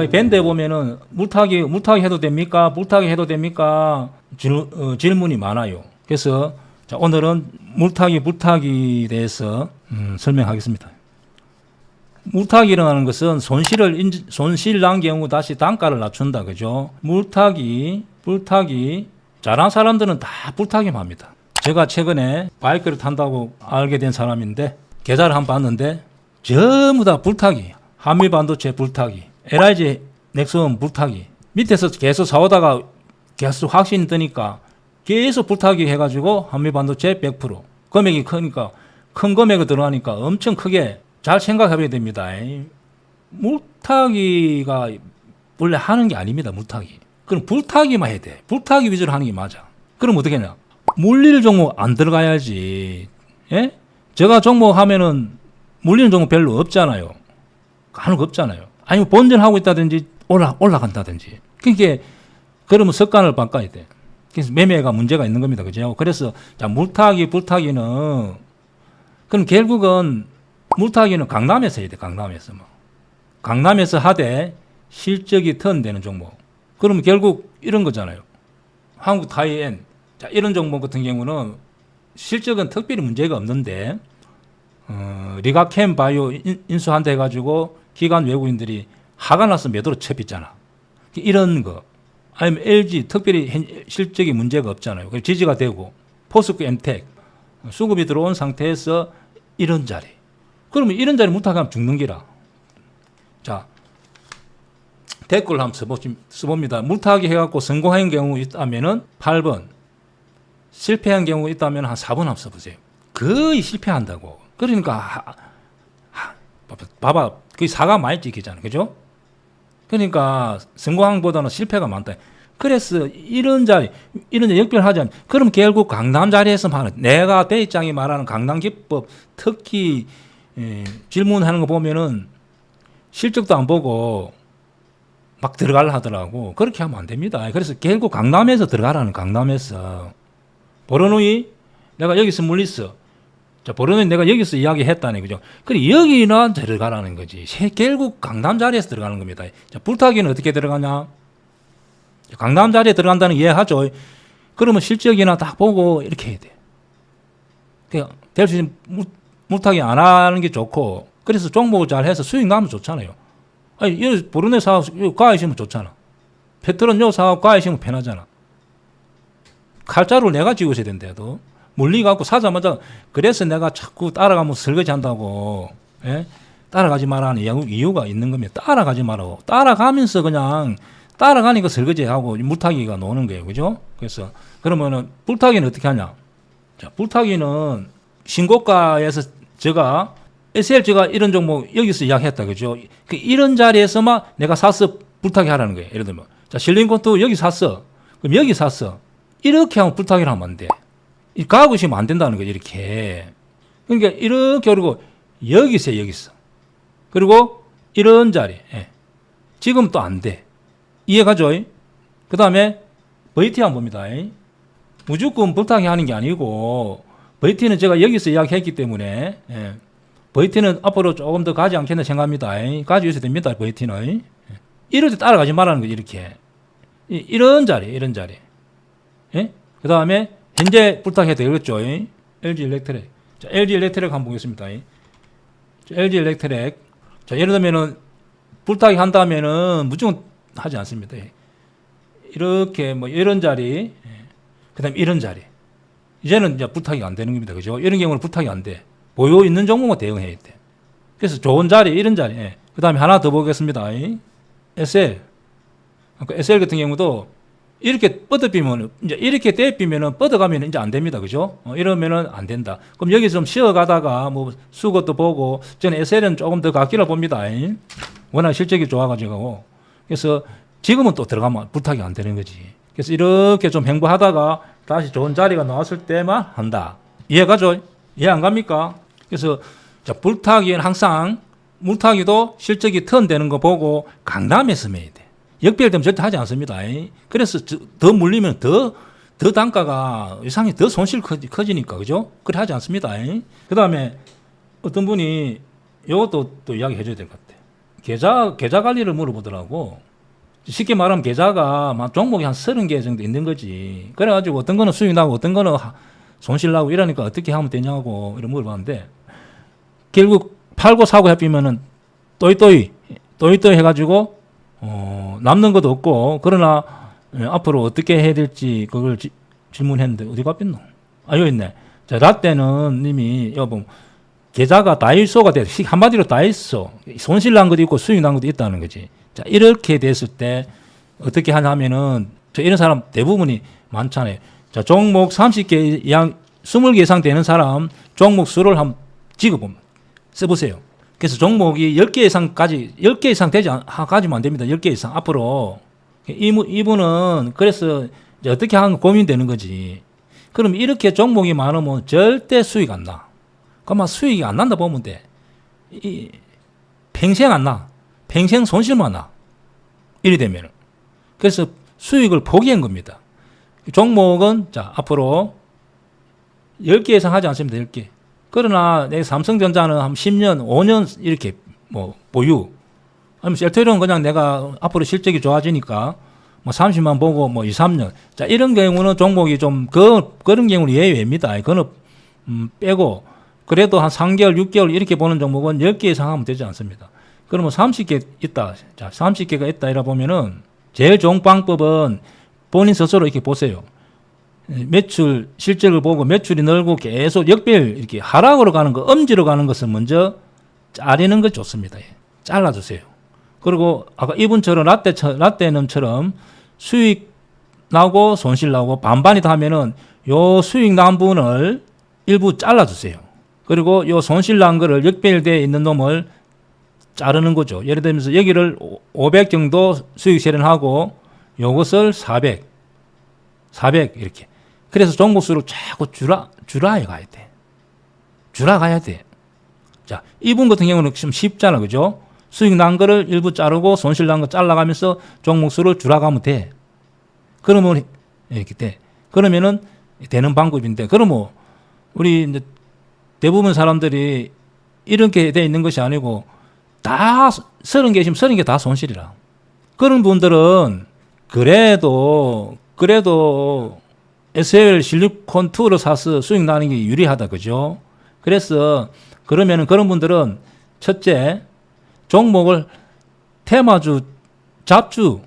밴드에 보면은 물타기 해도 됩니까? 물타기 해도 됩니까? 질문이 많아요. 그래서 자, 오늘은 물타기에 대해서 설명하겠습니다. 물타기라는 것은 손실 난 경우 다시 단가를 낮춘다. 그죠? 물타기 잘한 사람들은 다 물타기만 합니다. 제가 최근에 바이크를 탄다고 알게 된 사람인데 계좌를 한번 봤는데 전부 다 물타기. 한미반도체 물타기, LIG 넥슨 물타기. 밑에서 계속 사오다가 계속 확신이 뜨니까 계속 물타기 해가지고 한미반도체 100% 금액이 크니까 큰 금액이 들어가니까 엄청 크게 잘 생각해봐야 됩니다. 물타기가 원래 하는 게 아닙니다. 물타기. 그럼 불타기만 해야 돼. 불타기 위주로 하는 게 맞아. 그럼 어떻게 하냐? 물릴 종목 안 들어가야지. 예? 제가 종목 하면은 물리는 종목 별로 없잖아요. 하는 거 없잖아요. 아니면 본전하고 있다든지 올라간다든지. 그러니까 그러면 습관을 바꿔야 돼. 그래서 매매가 문제가 있는 겁니다. 그죠? 그래서 자, 불타기는 그럼 결국은 물타기는 강남에서 해야 돼. 강남에서 하되 실적이 턴되는 종목. 그러면 결국 이런 거잖아요. 한국 타이엔 자, 이런 종목 같은 경우는 실적은 특별히 문제가 없는데 리가캠 바이오 인수한다 해가지고 기관 외국인들이 화가 나서 매도로 쳐빗잖아. 이런 거. 아니면 LG 특별히 실적이 문제가 없잖아요. 그래서 지지가 되고 포스코 엠텍 수급이 들어온 상태에서 이런 자리. 그러면 이런 자리 못하면 죽는 기라. 자, 댓글 한번 써봅니다. 물타기 해갖고 성공한 경우 있다면은 8번, 실패한 경우 있다면 한 4번 한번 써보세요. 거의 실패한다고. 그러니까 봐봐, 거의 사가 많이 찍히잖아요, 그죠? 그러니까 성공보다는 실패가 많다. 그래서 이런 자리 역별하자면 그럼 결국 강남 자리에서 말하는 내가 대입장이 말하는 강남 기법 특히 질문하는 거 보면은 실적도 안 보고 막 들어가려 하더라고. 그렇게 하면 안 됩니다. 그래서 결국 강남에서 들어가라는 강남에서 보르누이 내가 여기서 물렸어. 자, 보르누이 내가 여기서 이야기했다네, 그죠? 그래 여기나 들어가라는 거지. 결국 강남 자리에서 들어가는 겁니다. 자, 불타기는 어떻게 들어가냐? 강남 자리에 들어간다는 이해하죠? 그러면 실적이나 딱 보고 이렇게 해야 돼. 될 수 있는 물타기 안 하는 게 좋고, 그래서 종목을 잘 해서 수익 나면 좋잖아요. 아니, 이 보르네 사업 가이시면 좋잖아. 페트론 요 사업 가이시면 편하잖아. 칼자루를 내가 쥐고 있어야 된대도. 물리갖고 사자마자 그래서 내가 자꾸 따라가면서 설거지 한다고. 예? 따라가지 말라는 이유가 있는 겁니다. 따라가지 말라고. 따라가면서 그냥 따라가니까 설거지하고 물타기가 노는 거예요. 그죠? 그래서 그러면은 불타기는 어떻게 하냐? 자, 불타기는 신고가에서 제가 SLG가 이런 종목 여기서 이야기했다. 그죠? 이런 자리에서만 내가 사서 불타기 하라는 거예요. 예를 들면 자, 실링콘도 여기 샀어. 그럼 여기 샀어. 이렇게 하면 불타기를 하면 안 돼. 가고 있으면 안 된다는 거예요. 이렇게. 그러니까 이렇게 그리고 여기서 그리고 이런 자리. 예. 지금 또 안 돼. 이해가죠? 그 다음에 VT 한번 봅니다. 무조건 불타기 하는 게 아니고 VT는 제가 여기서 이야기했기 때문에 예. VT는 앞으로 조금 더 가지 않겠나 생각합니다. 가지고 있어야 됩니다. VT는. 이럴 때 따라가지 말라는 거죠. 이렇게. 이런 자리. 예? 그 다음에 현재 불타기해도 되겠죠. LG 일렉트렉. 자, LG 일렉트렉 한번 보겠습니다. 자, LG 일렉트렉. 자, 예를 들면은 불타기 한다면은 무조건 하지 않습니다. 이렇게 뭐 이런 자리, 그 다음에 이런 자리. 이제는 이제 불타기가 안 되는 겁니다. 그죠? 이런 경우는 불타기 안 돼. 보유 있는 종목은 대응해야 돼. 그래서 좋은 자리, 이런 자리. 그 다음에 하나 더 보겠습니다. SL. SL 같은 경우도 이렇게 뻗어비면, 이제 이렇게 떼비면은 뻗어가면 이제 안 됩니다. 그죠? 이러면은 안 된다. 그럼 여기서 좀 쉬어가다가 뭐 수것도 보고, 저는 SL은 조금 더 갖기를 봅니다. 워낙 실적이 좋아가지고. 그래서 지금은 또 들어가면 불타기 안 되는 거지. 그래서 이렇게 좀 행보하다가 다시 좋은 자리가 나왔을 때만 한다. 이해가죠? 이해 안 갑니까? 그래서 자, 불타기는 항상 물타기도 실적이 턴되는 거 보고 강남에서 매야 돼. 역별되면 절대 하지 않습니다. 그래서 더 물리면 더 단가가 이상히 더 손실 커지니까, 그죠? 그래 하지 않습니다. 그 다음에 어떤 분이 이것도 또 이야기 해줘야 될 것 같아. 계좌 관리를 물어보더라고. 쉽게 말하면 계좌가 막 종목이 한 30개 정도 있는 거지. 그래가지고 어떤 거는 수익 나고 어떤 거는 손실 나고 이러니까 어떻게 하면 되냐고 이런 물어봤는데, 결국 팔고 사고 해피면은 또이또이 해가지고 남는 것도 없고, 그러나 앞으로 어떻게 해야 될지 그걸 질문했는데 어디 갔겠노? 여기 있네. 자, 라떼는 님이 여보 계좌가 다이소가 돼. 한마디로 다이소. 손실 난 것도 있고 수익 난 것도 있다는 거지. 자, 이렇게 됐을 때 어떻게 하냐면은, 저 이런 사람 대부분이 많잖아요. 자, 종목 30개 이상, 20개 이상 되는 사람 종목 수를 한번 찍어보면 써보세요. 그래서 종목이 10개 이상 되지 가지면 안 됩니다. 10개 이상. 앞으로 이분은 그래서 이제 어떻게 하는 고민되는 거지. 그럼 이렇게 종목이 많으면 절대 수익 안 나. 그러면 수익이 안 난다 보면 돼. 평생 안 나. 평생 손실만 나. 이래 되면. 그래서 수익을 포기한 겁니다. 종목은 자, 앞으로 10개 이상 하지 않습니다. 10개. 그러나 내 삼성전자는 한 10년, 5년 이렇게 뭐 보유. 아니면 셀트리온은 그냥 내가 앞으로 실적이 좋아지니까 뭐 30만 보고 뭐 2, 3년. 자, 이런 경우는 종목이 좀 그런 경우는 예외입니다. 그거는 빼고, 그래도 한 3개월, 6개월 이렇게 보는 종목은 10개 이상 하면 되지 않습니다. 그러면 30개 있다. 자, 30개가 있다 이라 보면은 제일 좋은 방법은 본인 스스로 이렇게 보세요. 매출 실적을 보고 매출이 늘고 계속 역배열 이렇게 하락으로 가는 거, 엄지로 가는 것을 먼저 자르는 게 좋습니다. 잘라주세요. 그리고 아까 이분처럼 라떼님처럼 수익 나고 손실 나고 반반이다 하면은 요 수익 난 부분을 일부 잘라주세요. 그리고 요 손실 난 거를 역배열되어 있는 놈을 자르는 거죠. 예를 들면서 여기를 500 정도 수익 실현하고 요것을 400 이렇게. 그래서 종목수를 자꾸 줄여야 가야 돼. 줄여가야 돼. 자, 이분 같은 경우는 좀 쉽잖아. 그죠? 수익 난 거를 일부 자르고 손실 난 거 잘라가면서 종목수를 줄여가면 돼. 그러면 이렇게 돼. 그러면은 되는 방법인데, 그러면 우리 이제 대부분 사람들이 이렇게 돼 있는 것이 아니고 다 30개시면 30개 다 손실이라. 그런 분들은 그래도 SL 실리콘 2를 사서 수익 나는 게 유리하다. 그죠? 그래서 그러면은 그런 분들은 첫째, 종목을 테마주, 잡주,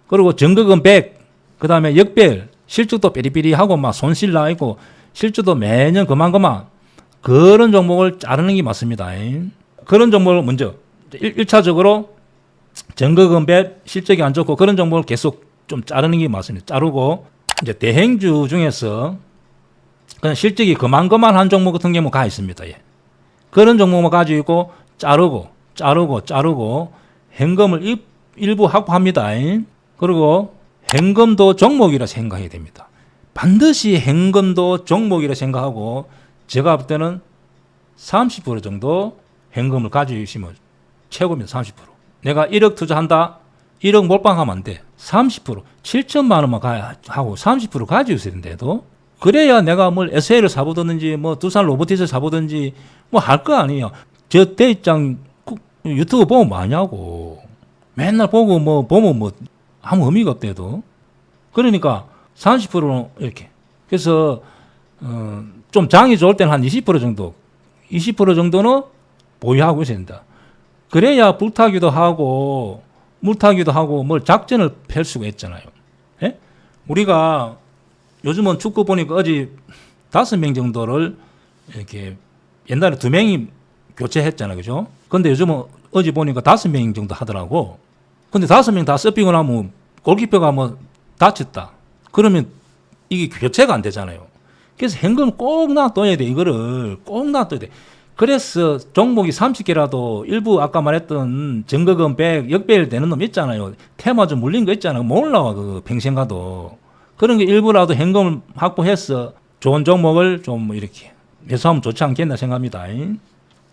그리고 정거금 100, 그 다음에 역별, 실적도 삐리삐리하고 막 손실 나 있고 실적도 매년 그만 그런 종목을 자르는 게 맞습니다. 그런 종목을 먼저 1차적으로 정거금 100, 실적이 안 좋고 그런 종목을 계속 좀 자르는 게 맞습니다. 자르고 이제 대행주 중에서 그냥 실적이 그만한 종목 같은 경우가 있습니다. 그런 종목만 가지고 있고 자르고 현금을 일부 확보합니다. 그리고 현금도 종목이라 생각해야 됩니다. 반드시 현금도 종목이라 생각하고, 제가 볼 때는 30% 정도 현금을 가지고 있으면 최고입니다. 30%. 내가 1억 투자한다. 1억 몰빵하면 안 돼. 30%, 7천만 원만 하고 30% 가지고 있어야 된대도. 그래야 내가 뭘 SL을 사보든지 뭐 두산 로보티스를 사보든지 뭐 할 거 아니에요. 저 대입장 유튜브 보면 뭐하냐고. 맨날 보고 뭐 보면 뭐 아무 의미가 없대도. 그러니까 30%는 이렇게. 그래서 좀 장이 좋을 때는 한 20% 정도, 20% 정도는 보유하고 있어야 된다. 그래야 불타기도 하고 물타기도 하고 뭘 작전을 펼 수가 있잖아요. 예? 우리가 요즘은 축구 보니까 어제 5명 정도를 이렇게, 옛날에 2명이 교체했잖아요. 그죠? 근데 요즘은 어제 보니까 5명 정도 하더라고. 근데 5명 다 썩히고 나면 골키퍼가 뭐 다쳤다. 그러면 이게 교체가 안 되잖아요. 그래서 현금을 꼭 놔둬야 돼. 이거를 꼭 놔둬야 돼. 그래서 종목이 30개라도 일부 아까 말했던 정거금 100, 역배열 되는 놈 있잖아요. 테마 좀 물린 거 있잖아요. 못 올라와, 그 평생 가도. 그런 게 일부라도 현금을 확보해서 좋은 종목을 좀 이렇게 매수하면 좋지 않겠나 생각합니다. 20%,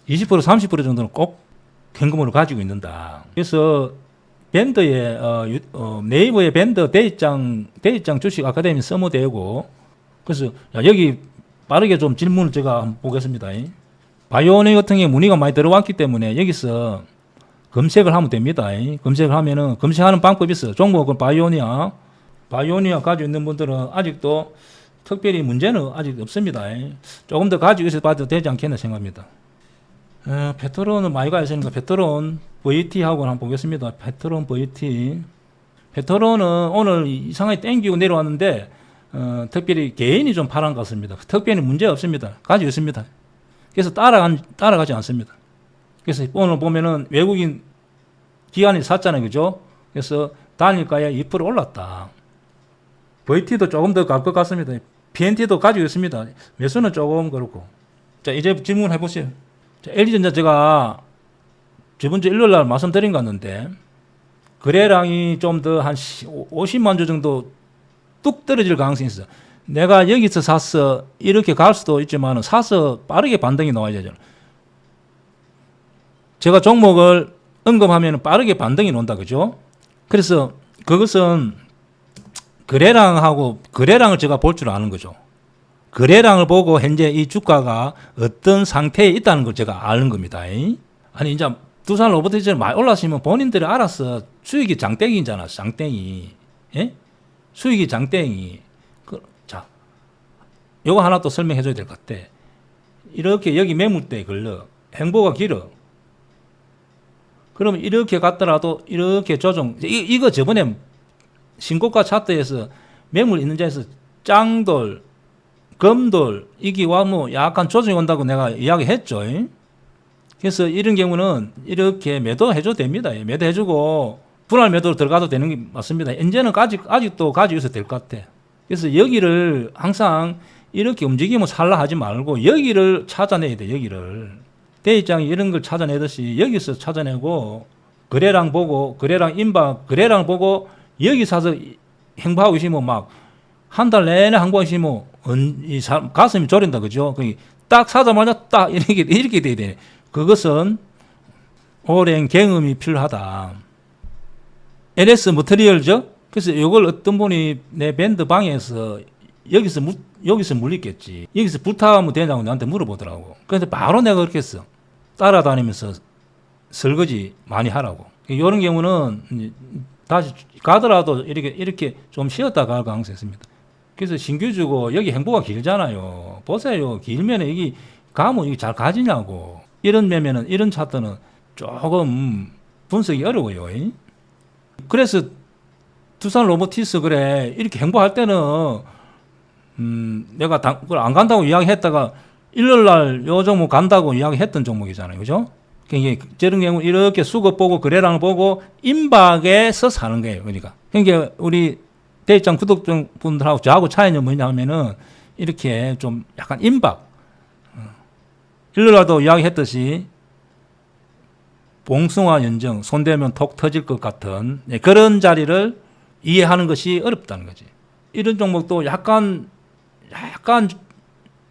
30% 정도는 꼭 현금으로 가지고 있는다. 그래서 밴드에 네이버의 밴드 대입장 주식 아카데미 써모되고, 그래서 여기 빠르게 좀 질문을 제가 한번 보겠습니다. 바이오닉 같은 경우 문의가 많이 들어왔기 때문에 여기서 검색을 하면 됩니다. 검색을 하면은 검색하는 방법이 있어요. 종목은 바이오니아 가지고 있는 분들은 아직도 특별히 문제는 아직 없습니다. 조금 더 가지고 있어 봐도 되지 않겠나 생각합니다. 페트론은 많이 가 있으니까 페트론 VT하고 한번 보겠습니다. 페트론 VT. 페트론은 오늘 이상하게 땡기고 내려왔는데 특별히 개인이 좀 팔은 것 같습니다. 특별히 문제 없습니다. 가지고 있습니다. 그래서 따라가지 않습니다. 그래서 오늘 보면은 외국인 기관이 샀잖아요. 그죠? 그래서 단일가에 2% 올랐다. VT도 조금 더 갈 것 같습니다. PNT도 가지고 있습니다. 매수는 조금 그렇고. 자, 이제 질문해 보세요. 자, LG전자 제가 저번 주 일요일 날 말씀드린 것 같는데, 거래량이 좀 더 한 50만 주 정도 뚝 떨어질 가능성이 있어. 내가 여기서 사서 이렇게 갈 수도 있지만 사서 빠르게 반등이 나와야 되잖아. 제가 종목을 언급하면 빠르게 반등이 나온다. 그죠? 그래서 그것은 거래량을 제가 볼 줄 아는 거죠. 거래량을 보고 현재 이 주가가 어떤 상태에 있다는 걸 제가 아는 겁니다. 아니 이제 두산 로보티즈를 많이 올랐으면 본인들이 알아서 수익이 장땡이잖아. 장땡이. 예? 수익이 장땡이. 자, 요거 하나 또 설명해 줘야 될 것 같아. 이렇게 여기 매물대에 걸려. 행보가 길어. 그러면 이렇게 갔더라도 이렇게 조정. 이거 저번에 신고가 차트에서 매물 있는 자에서 짱돌, 검돌, 이게 와 뭐 약간 조정이 온다고 내가 이야기했죠. 그래서 이런 경우는 이렇게 매도해줘도 됩니다. 매도해주고 분할 매도로 들어가도 되는 게 맞습니다. 현재는 아직도 가지고 있어도 될 것 같아. 그래서 여기를 항상 이렇게 움직이면 살라 하지 말고 여기를 찾아내야 돼. 여기를. 대입장이 이런 걸 찾아내듯이 여기서 찾아내고 거래량 보고 거래량 임박 거래량 보고 여기 사서 행보하고 있으면 막 한 달 내내 항보하고 있으면 이 사람 가슴이 졸인다. 그죠? 딱 사자마자 딱 이렇게 돼야 돼. 그것은 오랜 경험이 필요하다. LS 머터리얼죠? 그래서 이걸 어떤 분이 내 밴드 방에서 여기서 물리겠지. 여기서 불타면 되냐고 나한테 물어보더라고. 그래서 바로 내가 그렇게 했어. 따라다니면서 설거지 많이 하라고. 이런 경우는 다시 가더라도 이렇게 좀 쉬었다 갈 가능성이 있습니다. 그래서 신규 주고 여기 행보가 길잖아요. 보세요. 길면 여기 가면 이게 잘 가지냐고. 이런 매매는 이런 차트는 조금 분석이 어려워요. 그래서 두산 로보티스 그래 이렇게 행보할 때는 내가 그걸 안 간다고 이야기했다가 일요일날 요 종목 간다고 이야기했던 종목이잖아요. 그죠? 그러니까 저런 경우 이렇게 수급 보고 거래량을 보고 임박에서 사는 거예요. 그러니까 우리 대입장 구독자분들하고 저하고 차이는 뭐냐면은 이렇게 좀 약간 임박 일요일날도 이야기했듯이 봉숭아 연정 손대면 톡 터질 것 같은 그런 자리를 이해하는 것이 어렵다는 거지. 이런 종목도 약간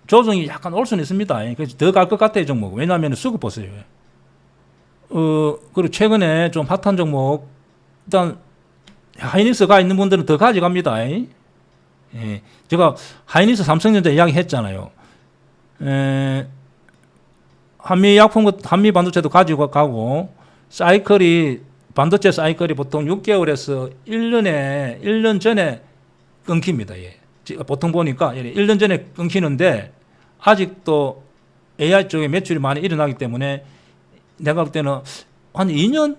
조정이 약간 올 수는 있습니다. 그래서 더 갈 것 같아요, 종목. 왜냐하면 수급 보세요. 그리고 최근에 좀 핫한 종목, 일단 하이닉스가 있는 분들은 더 가져갑니다. 제가 하이닉스 삼성전자 이야기 했잖아요. 한미 반도체도 가지고 가고, 반도체 사이클이 보통 6개월에서 1년 전에 끊깁니다. 보통 보니까 1년 전에 끊기는데 아직도 AI 쪽에 매출이 많이 일어나기 때문에 내가 볼 때는 한 2년?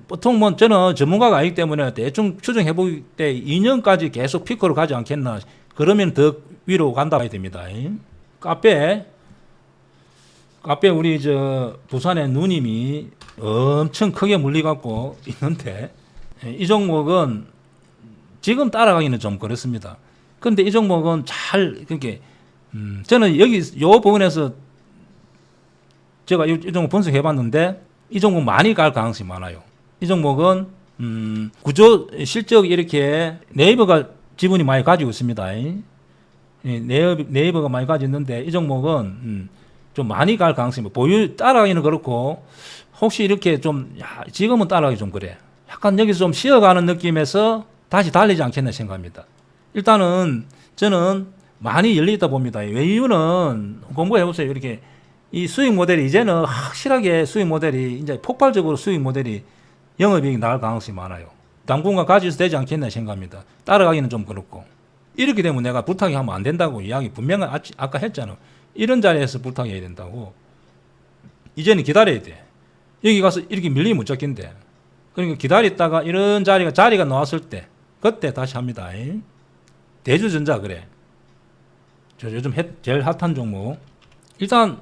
보통 뭐 저는 전문가가 아니기 때문에 대충 추정해 볼 때 2년까지 계속 피크로 가지 않겠나. 그러면 더 위로 간다 봐야 됩니다. 카페 우리 부산의 누님이 엄청 크게 물려갖고 있는데 이 종목은 지금 따라가기는 좀 그렇습니다. 그런데 이 종목은 그렇게 저는 여기 요 부분에서 제가 이 종목 분석해봤는데 이 종목 많이 갈 가능성이 많아요. 이 종목은 실적 이렇게 네이버가 지분이 많이 가지고 있습니다. 네이버가 많이 가지고 있는데 이 종목은 좀 많이 갈 가능성이 보유 따라가기는 그렇고 혹시 이렇게 지금은 따라가기 좀 그래. 약간 여기서 좀 쉬어가는 느낌에서 다시 달리지 않겠나 생각합니다. 일단은 저는 많이 열려 있다 봅니다. 왜 이유는 공부해 보세요. 이렇게 이 수익 모델이 이제는 확실하게 수익 모델이 이제 폭발적으로 수익 모델이 영업이익이 나올 가능성이 많아요. 당분간 가지수 되지 않겠나 생각합니다. 따라가기는 좀 그렇고. 이렇게 되면 내가 불타기 하면 안 된다고 이야기 분명히 아까 했잖아. 이런 자리에서 불타기 해야 된다고. 이제는 기다려야 돼. 여기 가서 이렇게 밀리면 못 잡긴데. 그러니까 기다렸다가 이런 자리가 나왔을 때 그때 다시 합니다. 대주전자 그래. 저 요즘 제일 핫한 종목. 일단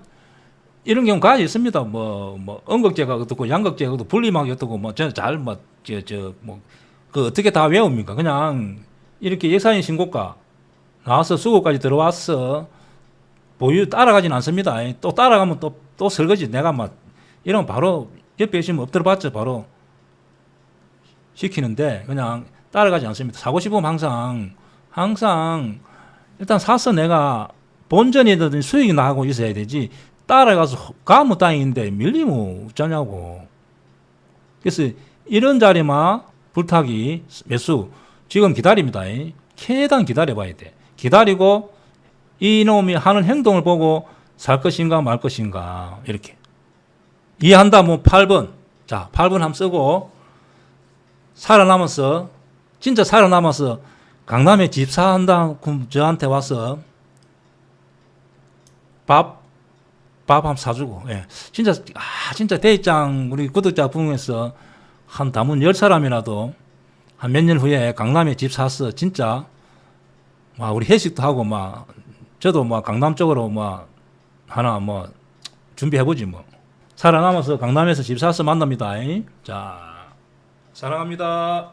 이런 경우 가지 있습니다. 뭐 음극재가 어떻고 양극재가 어떻고 분리막이 어떻고 뭐 저는 그 어떻게 다 외웁니까? 그냥 이렇게 역사인 신고가 나와서 수급까지 들어왔어. 보유 따라가진 않습니다. 또 따라가면 또 설거지. 내가 막 이러면 바로 옆에 있으면 엎드려 봤죠. 바로 시키는데 그냥 따라가지 않습니다. 사고 싶으면 항상 일단 사서 내가 본전이든 수익이 나고 있어야 되지. 따라가서 가면 땅인데 밀리면 어쩌냐고. 그래서 이런 자리만 불타기 매수 지금 기다립니다. 최대한 기다려봐야 돼. 기다리고 이놈이 하는 행동을 보고 살 것인가 말 것인가 이렇게 이해한다. 뭐 8번 자 8번 한번 쓰고 진짜 살아남아서 강남에 집 사한다 그럼 저한테 와서 밥 한번 사주고. 예. 진짜 대입장 우리 구독자 중에서 한 담은 10사람이라도 한 몇 년 후에 강남에 집 사서 진짜 막 우리 회식도 하고 막 저도 막 강남 쪽으로 막 하나 뭐 준비해보지 뭐. 살아남아서 강남에서 집 사서 만납니다. 자, 사랑합니다.